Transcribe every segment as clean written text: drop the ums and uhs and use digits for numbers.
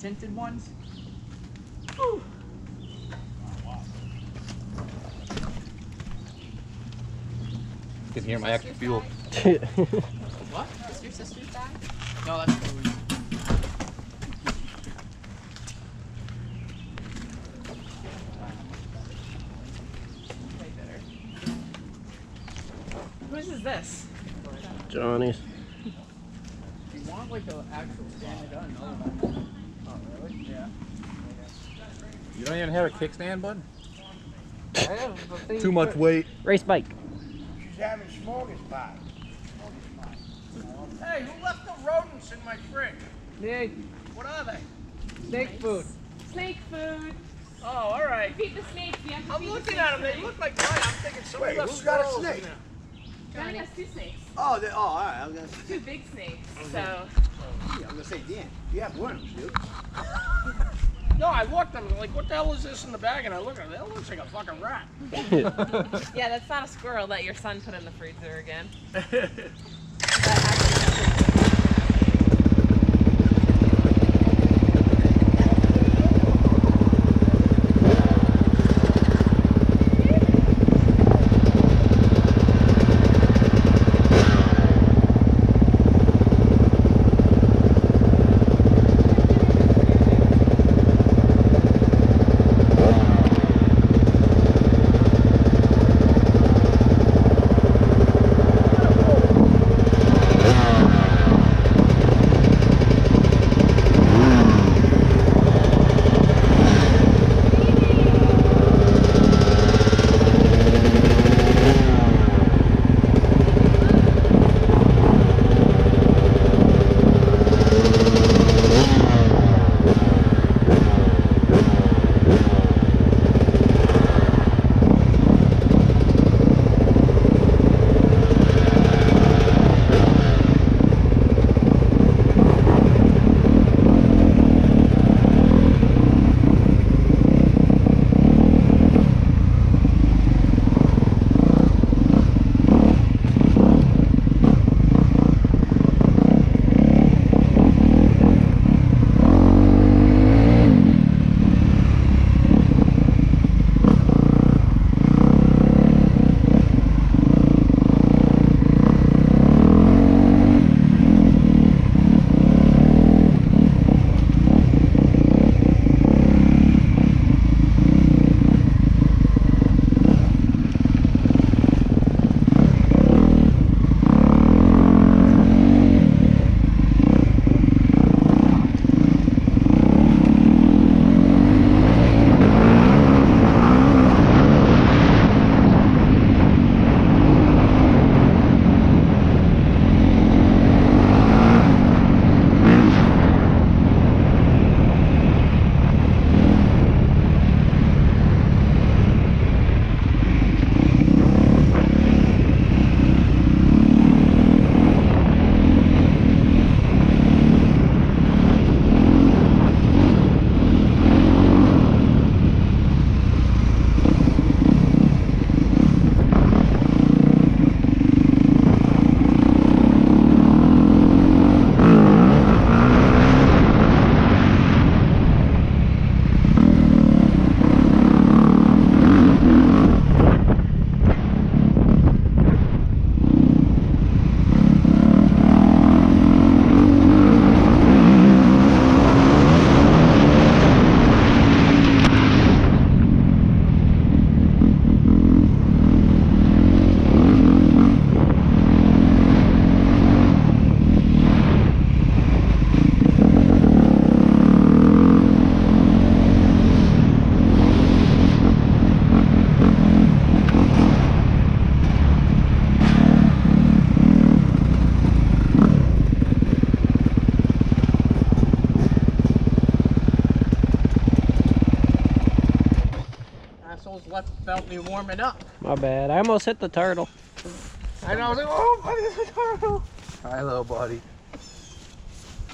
Tinted ones. Whew. You can hear my extra fuel. What? Is your sister's bag? No, that's food. Whose is this? Johnny's. You want like an actual stand gun? No. Oh, really? Yeah. You don't even have a kickstand, bud? I have the thing. Too much weight. Race bike. She's having smorgasbord. Hey, who left the rodents in my fridge? Me. What are they? Snake food. Snake food. Oh, all right. Feed the snakes. You have to I'm feed the looking snakes at them. They today. look like mine. I'm thinking somebody Wait, left who's got a squirrels in snake? there. Johnny has 2 snakes. Oh, all right. I was gonna, 2 big snakes. So say, Dan, you have worms, dude. No, I looked at them. Like, what the hell is this in the bag? And I look at it. That looks like a fucking rat. yeah, that's not a squirrel that your son put in the freezer again. Felt me warming up. My bad. I almost hit the turtle. I know. I was like, oh, buddy, there's a turtle. Hi, little buddy.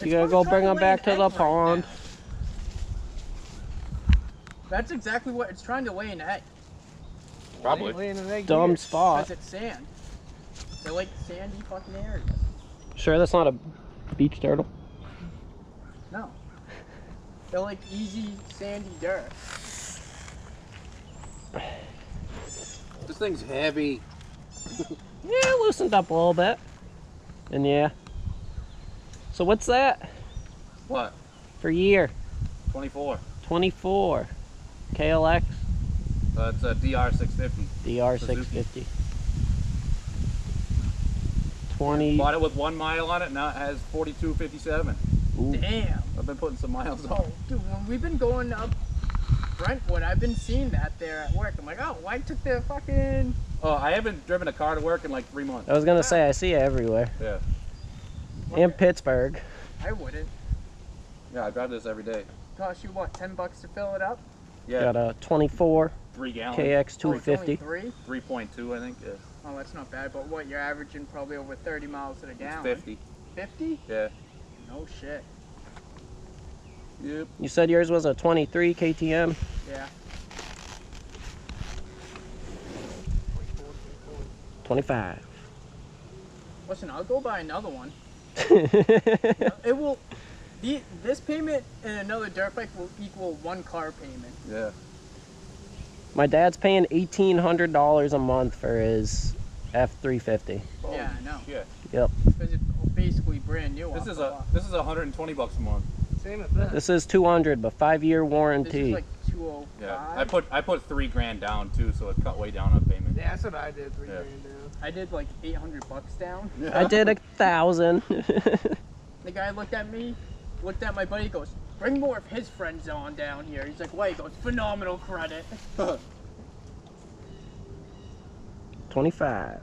You gotta go bring him back to the pond. That's exactly what it's trying to lay an egg. Probably. Laying an egg Dumb here, spot. because it's sand. They're like sandy fucking areas. Sure, that's not a beach turtle. No. They're like easy sandy dirt. This thing's heavy. Yeah, loosened up a little bit. And yeah. So what's that What? for year? 24. 24. KLX It's a DR650. DR650. 20. Bought it with 1 mile on it. Now it has 4257. Ooh. Damn. I've been putting some miles on. Oh, dude, when we've been going up Brentwood, I've been seeing that there at work. I'm like, oh, why took the fucking... Oh, I haven't driven a car to work in like 3 months. I was gonna say, I see it everywhere. Yeah. In Pittsburgh. I wouldn't. Yeah, I drive this every day. Cost you what, $10 to fill it up? Yeah. Got a 24 3 gallons. KX250. 3? 3.2, I think. Yeah. Oh, that's not bad. But what, you're averaging probably over 30 miles to the gallon? 50. 50? Yeah. No shit. Yep. You said yours was a 23 KTM? Yeah. 25. Listen, I'll go buy another one. It will... This payment and another dirt bike will equal 1 car payment. Yeah. My dad's paying $1,800 a month for his F350. Yeah, I know. Yeah. Yep. Because it's basically brand new. This off is the a lot. this is $120 a month. Same as that. This is 200, but 5-year This warranty. is like 205. Yeah. I put $3,000 down too, so it cut way down on payment. Yeah, that's what I did. 3 Yeah. grand down. I did like $800 down. I did 1,000. The guy looked at me, looked at my buddy, goes, bring more of his friends on down here. He's like, why? He goes, phenomenal credit. 25.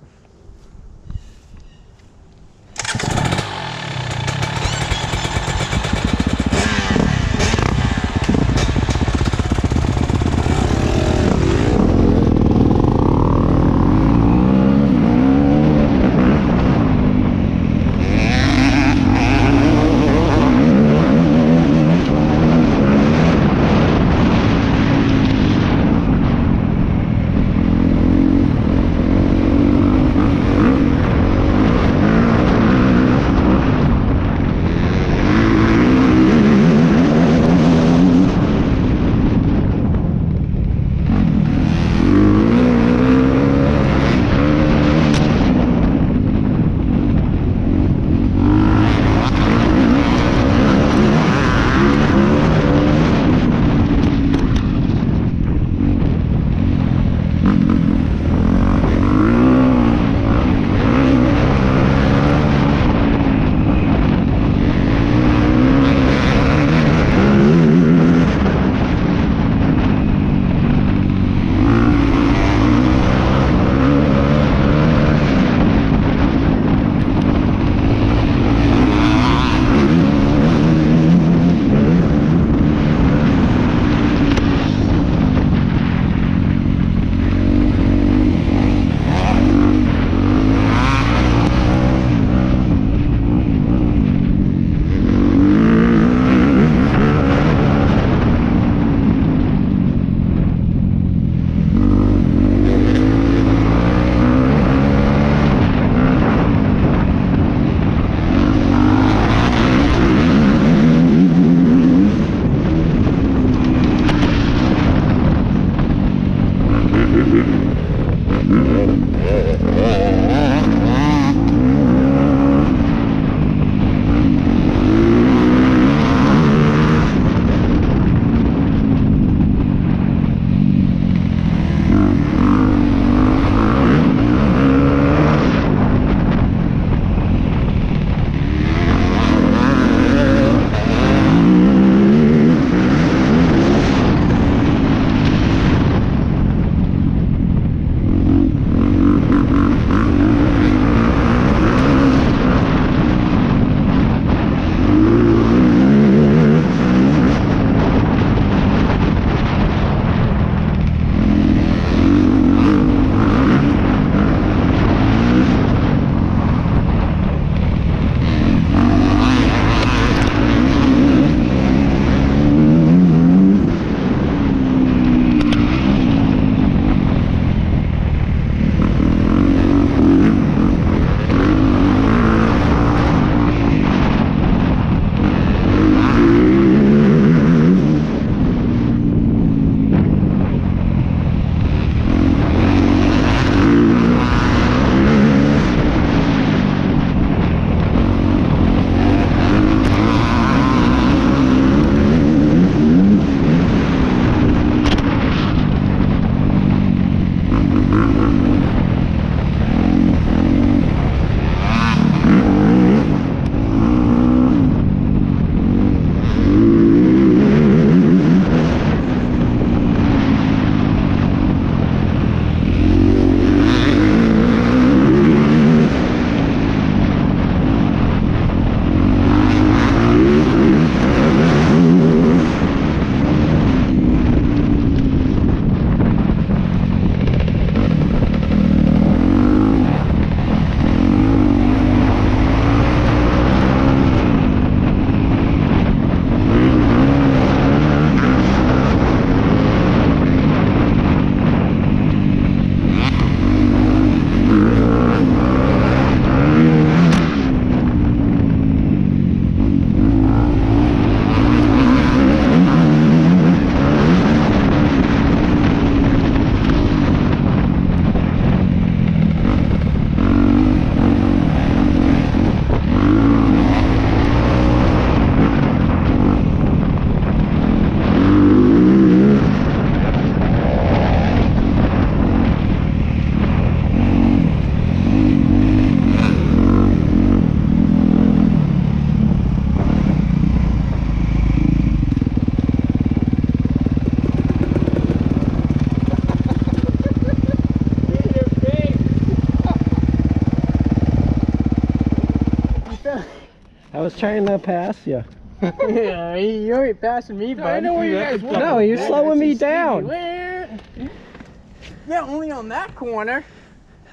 was trying to pass you. Yeah, you ain't passing me, bud. I know where you guys were. No, you're slowing me down. Yeah, only on that corner.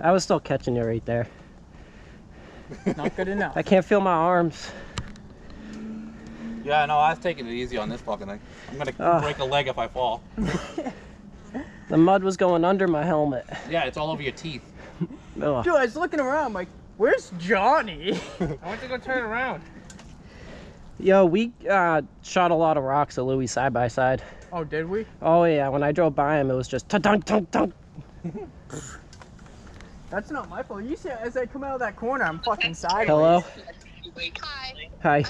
I was still catching you right there. Not good enough. I can't feel my arms. Yeah, no, I was taking it easy on this fucking thing. I'm gonna break a leg if I fall. The mud was going under my helmet. Yeah, it's all over your teeth. Ugh. Dude, I was looking around like, where's Johnny? I went to go turn around. Yo, we shot a lot of rocks at Louis side by side. Oh, did we? Oh yeah, when I drove by him, it was just ta-dunk, tunk, tunk. That's not my fault. You see, as I come out of that corner, I'm fucking sideways. Hello? Hi. Hi.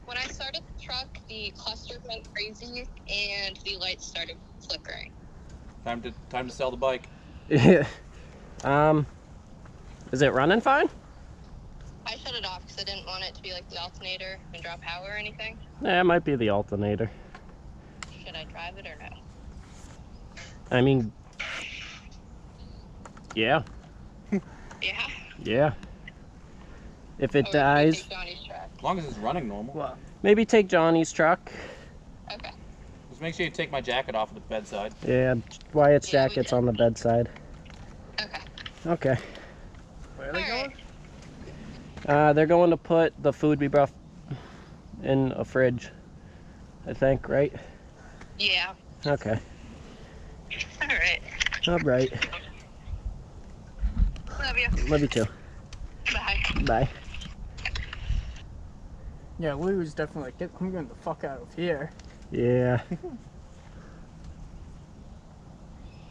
When I started the truck, the cluster went crazy and the lights started flickering. Time to sell the bike. Is it running fine? I shut it off because I didn't want it to be like the alternator and draw power or anything. Yeah, it might be the alternator. Should I drive it or no? I mean, yeah, Yeah. yeah. If it Or dies, take Johnny's truck. As long as it's running normal. What? maybe take Johnny's truck. Okay. Just make sure you take my jacket off at the bedside. Yeah, Wyatt's Yeah, we jacket's did. on the bedside. Okay. Okay. Where are they Alright. going? They're going to put the food we brought in a fridge, I think, right? Yeah. Okay. Alright. All right. Love you. Love you too. Bye. Bye. Yeah, Louis was definitely like, I'm getting the fuck out of here. Yeah.